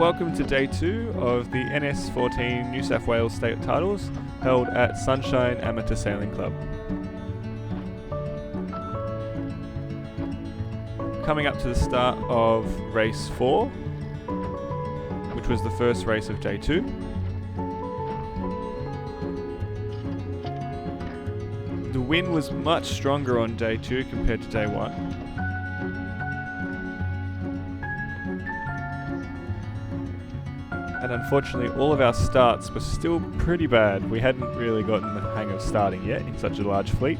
welcome to day 2 of the NS14 New South Wales State Titles held at Sunshine Amateur Sailing Club. Coming up to the start of race 4, which was the first race of day 2. The wind was much stronger on day 2 compared to day 1. And unfortunately, all of our starts were still pretty bad. We hadn't really gotten the hang of starting yet in such a large fleet.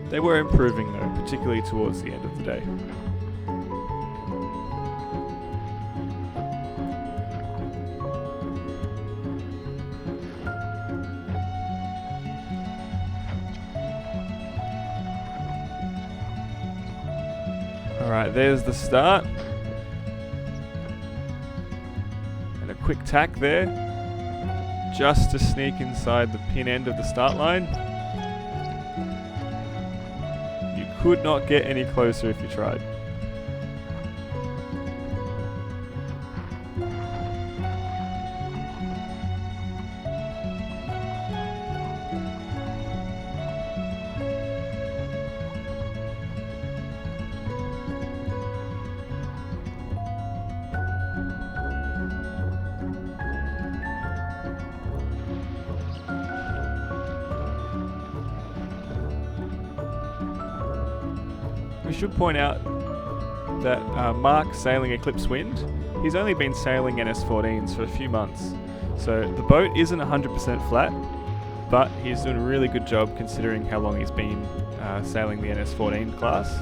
They were improving though, particularly towards the end of the day. Alright, there's the start. Quick tack there, just to sneak inside the pin end of the start line. You could not get any closer if you tried. We should point out that Mark sailing Eclipse Wind, he's only been sailing NS14s for a few months. So the boat isn't 100% flat, but he's doing a really good job considering how long he's been sailing the NS14 class.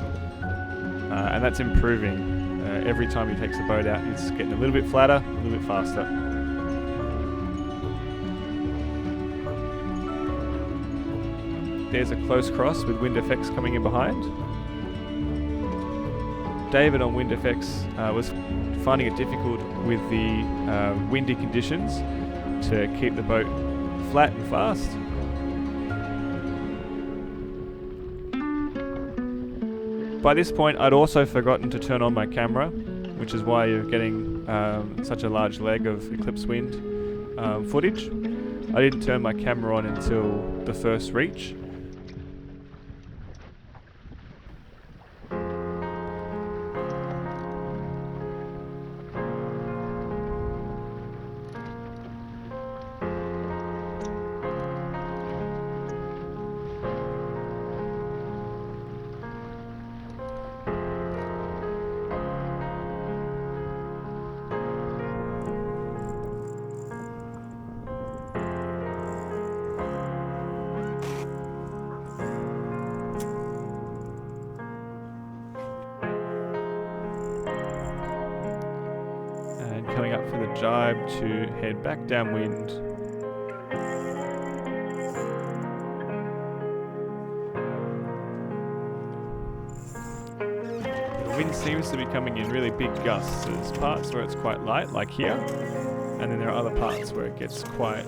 And that's improving. Every time he takes the boat out, it's getting a little bit flatter, a little bit faster. There's a close cross with wind effects coming in behind. David on wind effects was finding it difficult with the windy conditions to keep the boat flat and fast. By this point, I'd also forgotten to turn on my camera, which is why you're getting such a large leg of Eclipse Wind footage. I didn't turn my camera on until the first reach. Coming up for the jibe to head back downwind. The wind seems to be coming in really big gusts. There's parts where it's quite light, like here, and then there are other parts where it gets quite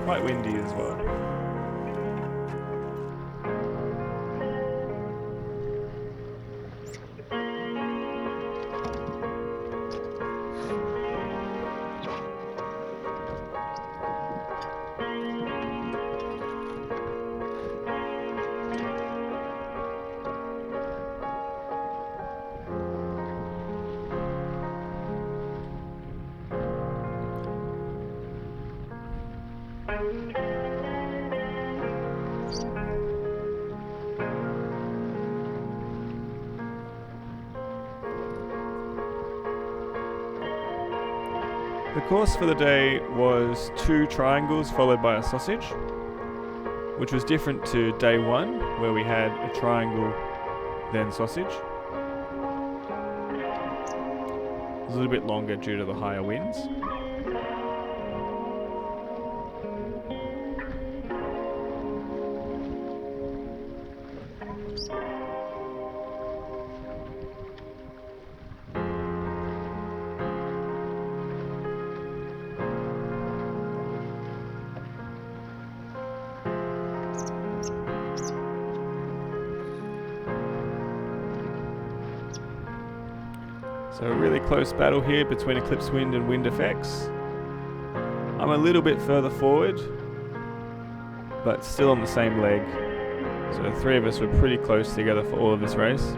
windy as well. The course for the day was 2 triangles followed by a sausage, which was different to day 1 where we had a triangle then sausage. It was a little bit longer due to the higher winds. So a really close battle here between eclipse wind and wind effects. I'm a little bit further forward, but still on the same leg. So the three of us were pretty close together for all of this race.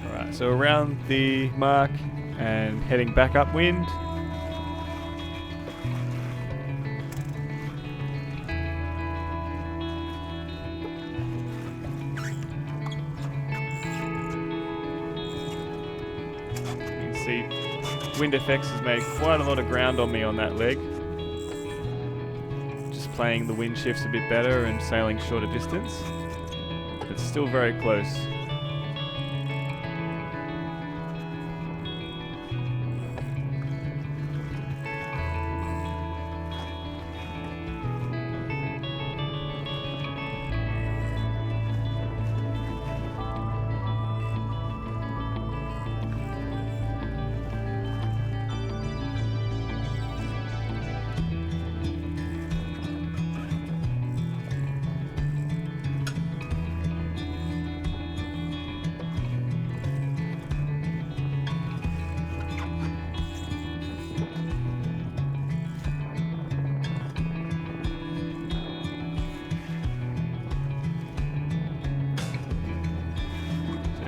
Alright, so around the mark and heading back upwind. Wind effects has made quite a lot of ground on me on that leg. Just playing the wind shifts a bit better and sailing shorter distance. It's still very close.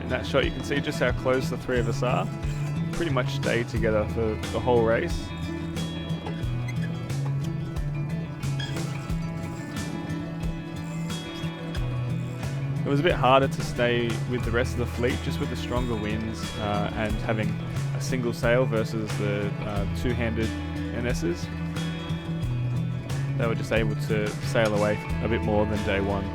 In that shot you can see just how close the three of us are. Pretty much stayed together for the whole race. It was a bit harder to stay with the rest of the fleet just with the stronger winds and having a single sail versus the two-handed NSs. They were just able to sail away a bit more than day one.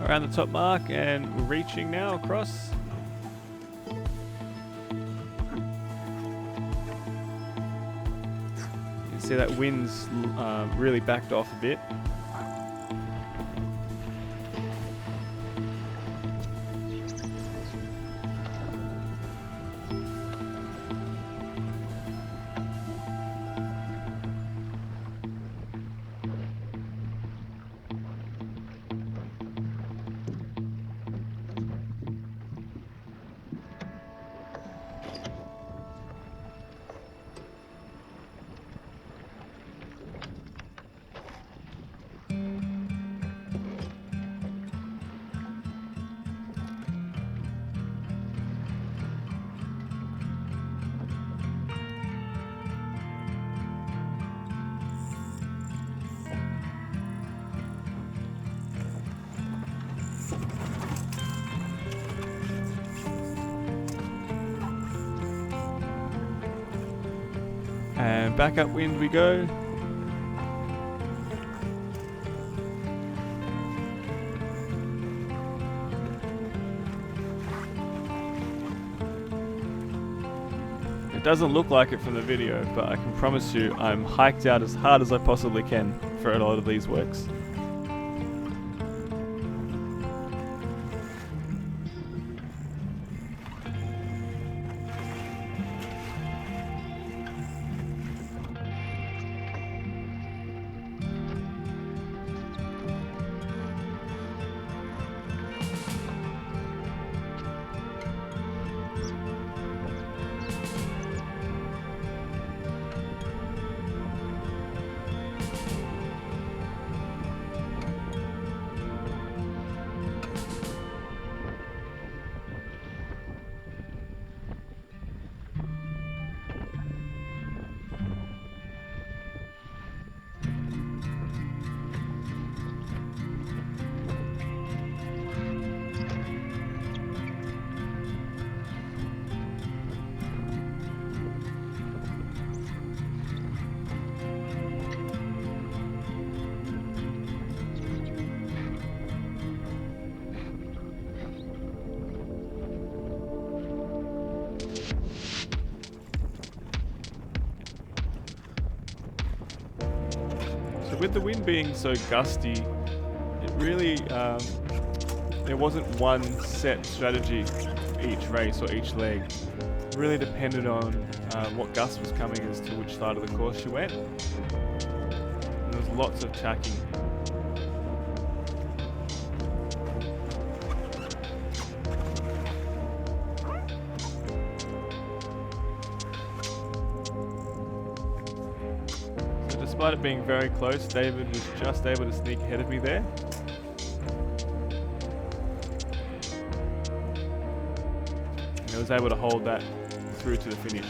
Around the top mark and we're reaching now across. You can see that wind's really backed off a bit. And back upwind we go. It doesn't look like it from the video, but I can promise you I'm hiked out as hard as I possibly can for a lot of these works. with the wind being so gusty, it really there wasn't one set strategy for each race or each leg. It really depended on what gust was coming as to which side of the course you went. And there was lots of tacking. Despite it being very close, David was just able to sneak ahead of me there. And I was able to hold that through to the finish.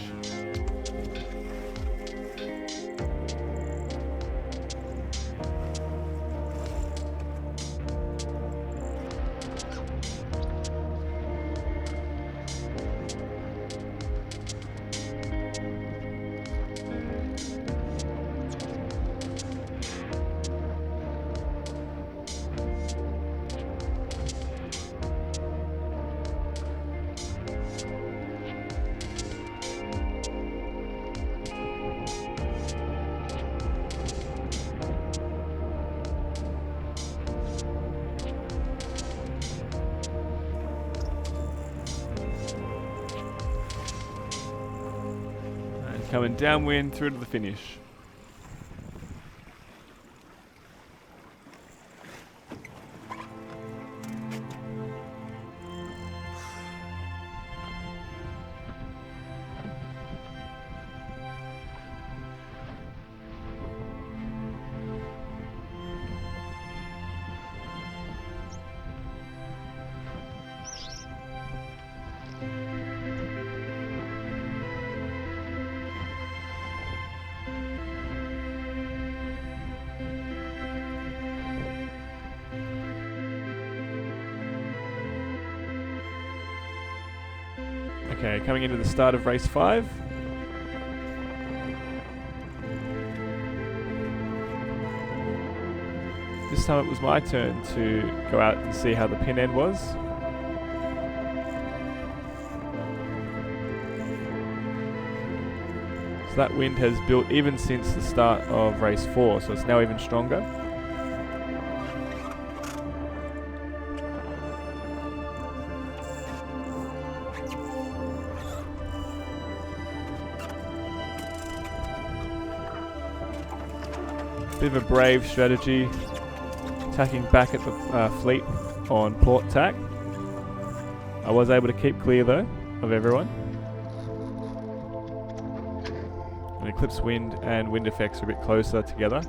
Coming downwind through to the finish. Okay, coming into the start of race 5. This time it was my turn to go out and see how the pin end was. So that wind has built even since the start of race 4, so it's now even stronger. Bit of a brave strategy, tacking back at the fleet on port tack. I was able to keep clear though of everyone. And eclipse wind and wind effects are a bit closer together.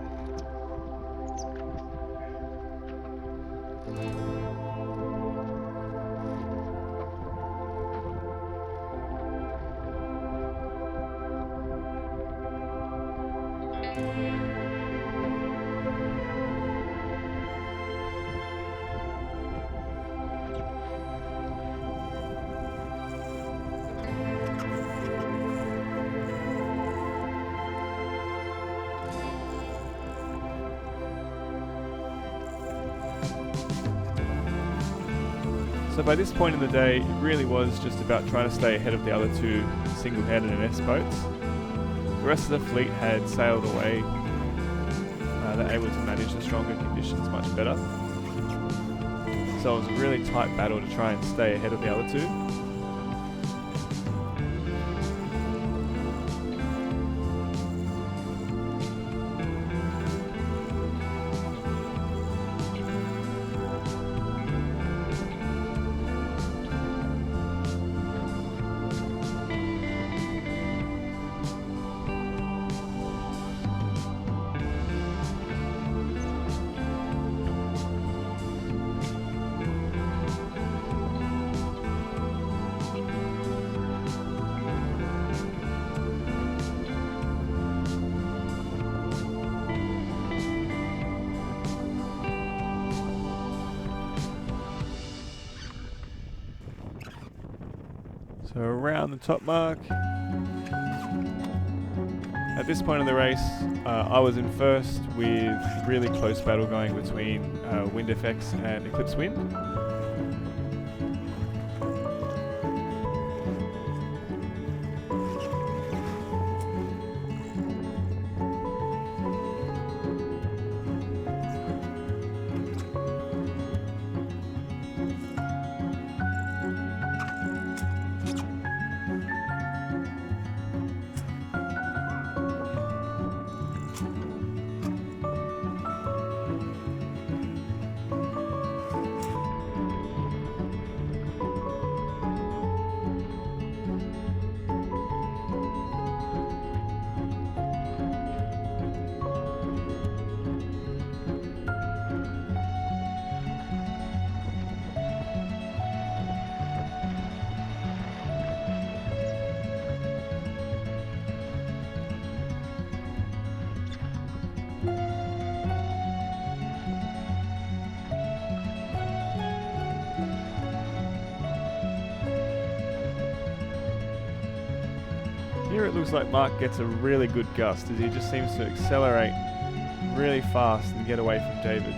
So by this point in the day, it really was just about trying to stay ahead of the other two single-handed NS boats. The rest of the fleet had sailed away. They're able to manage the stronger conditions much better. So it was a really tight battle to try and stay ahead of the other two. So around the top mark. At this point in the race, I was in first with really close battle going between wind effects and eclipse wind. Here it looks like Mark gets a really good gust as he just seems to accelerate really fast and get away from David.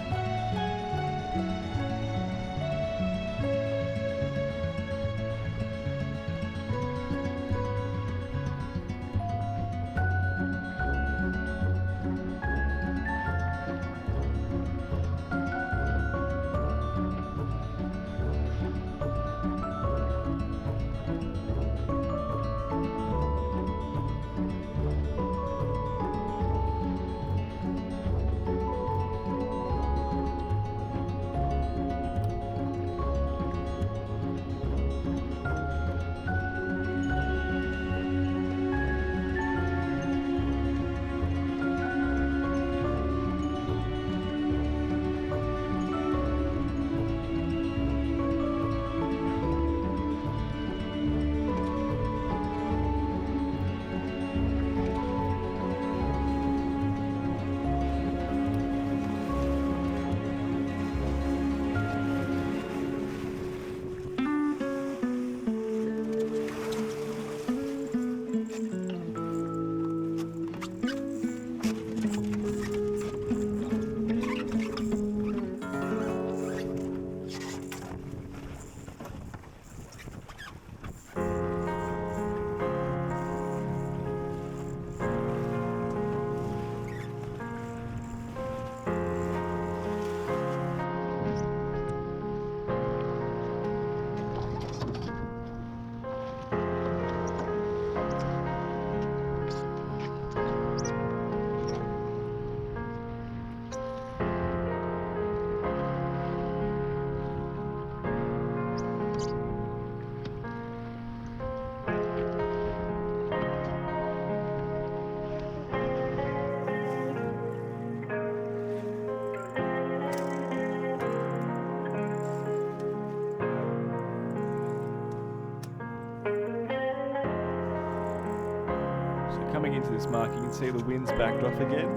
Coming into this mark, you can see the wind's backed off again.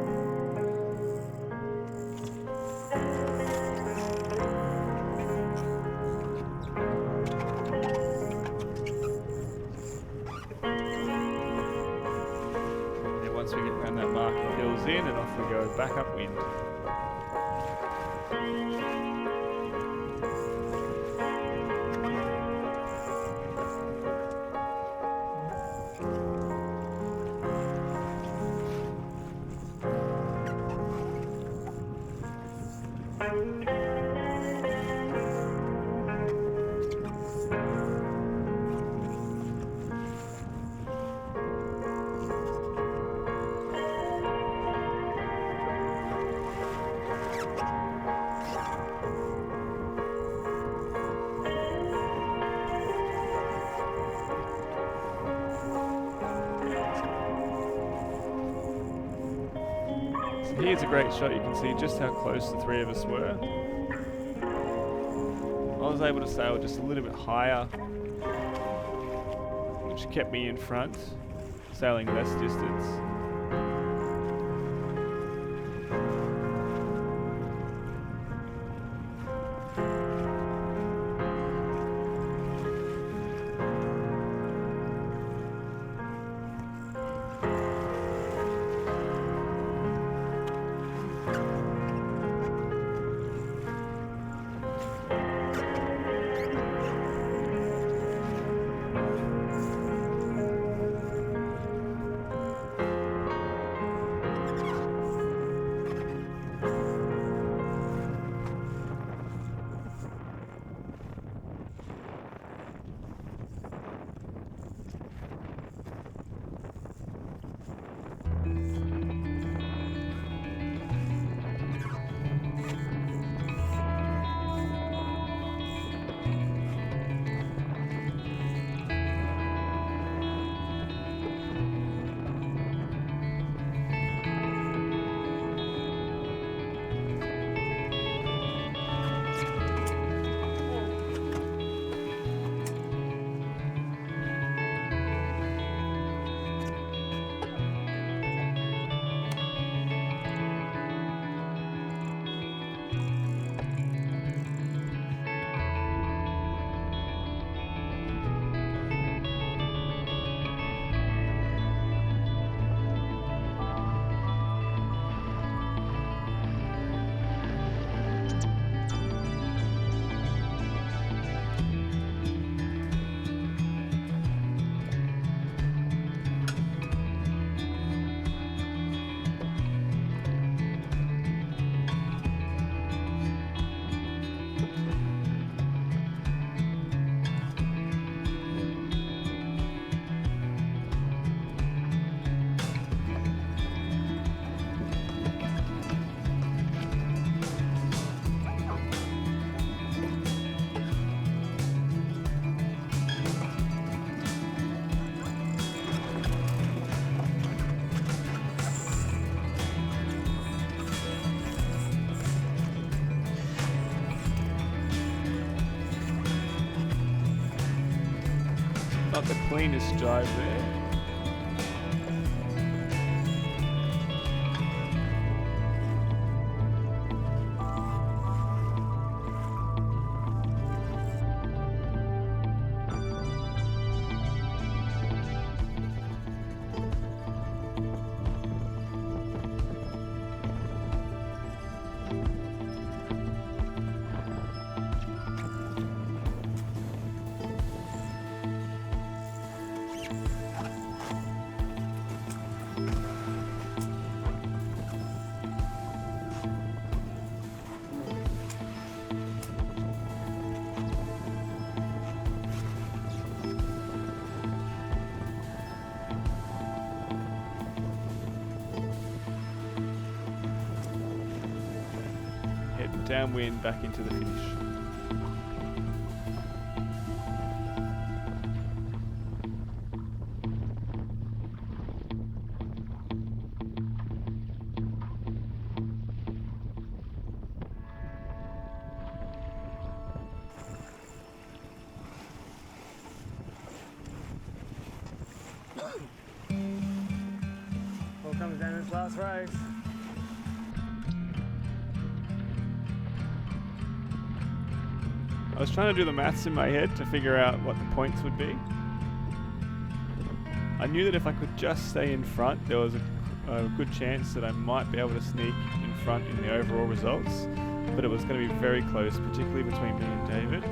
And once we get around that mark, it fills in and off we go, back upwind. Here's a great shot. You can see just how close the three of us were. I was able to sail just a little bit higher, which kept me in front, sailing less distance. Not the cleanest drive there. Downwind back into the finish. All comes down to this last race. I was trying to do the maths in my head to figure out what the points would be. I knew that if I could just stay in front, there was a good chance that I might be able to sneak in front in the overall results, but it was going to be very close, particularly between me and David.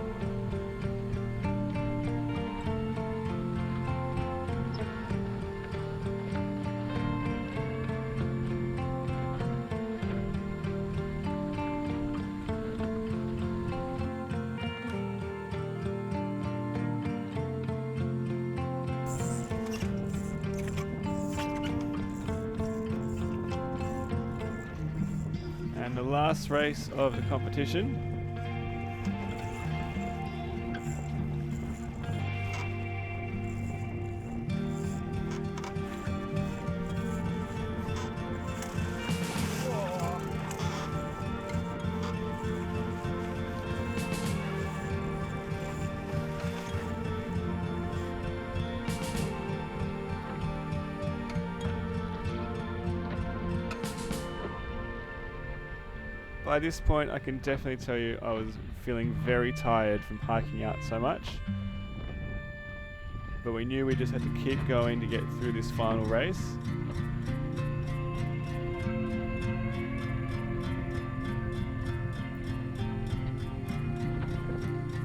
And the last race of the competition. By this point, I can definitely tell you I was feeling very tired from hiking out so much. But we knew we just had to keep going to get through this final race.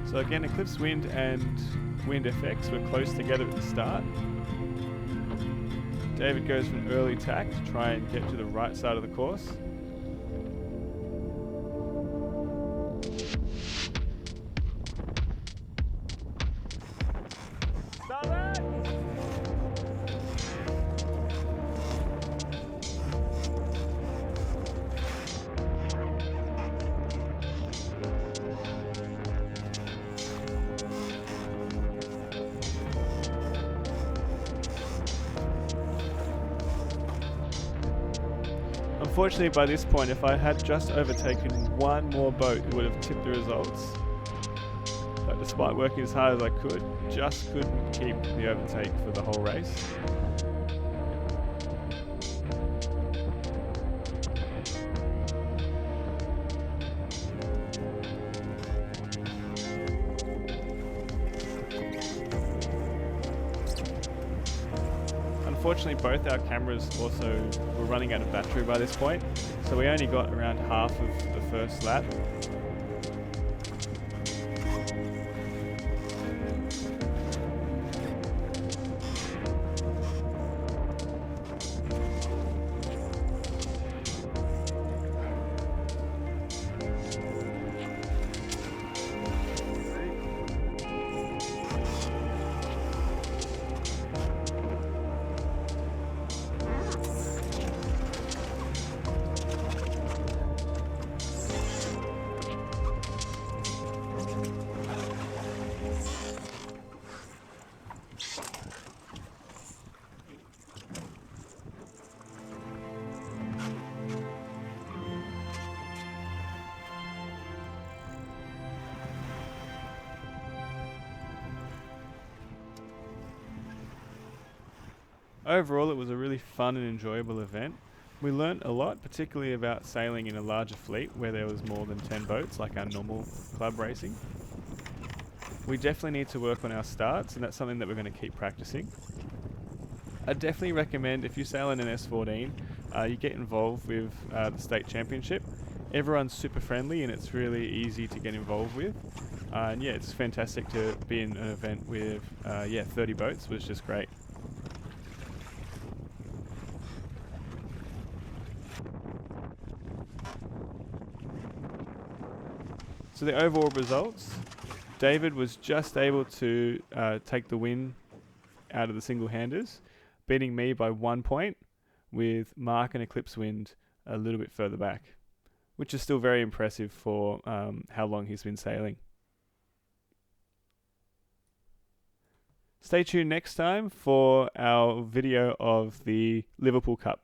So again, Eclipse Wind and Wind FX were close together at the start. David goes for an early tack to try and get to the right side of the course. Unfortunately, by this point, if I had just overtaken one more boat, it would have tipped the results. But despite working as hard as I could, just couldn't keep the overtake for the whole race. Unfortunately, both our cameras also were running out of battery by this point, so we only got around half of the first lap. Overall, it was a really fun and enjoyable event. We learnt a lot, particularly about sailing in a larger fleet where there was more than 10 boats, like our normal club racing. We definitely need to work on our starts, and that's something that we're going to keep practicing. I definitely recommend, if you sail in an NS14, you get involved with the state championship. Everyone's super friendly and it's really easy to get involved with. And yeah, it's fantastic to be in an event with 30 boats. It was just great. So the overall results, David was just able to take the win out of the single-handers, beating me by 1 point, with Mark and Eclipse Wind a little bit further back, which is still very impressive for how long he's been sailing. Stay tuned next time for our video of the Liverpool Cup.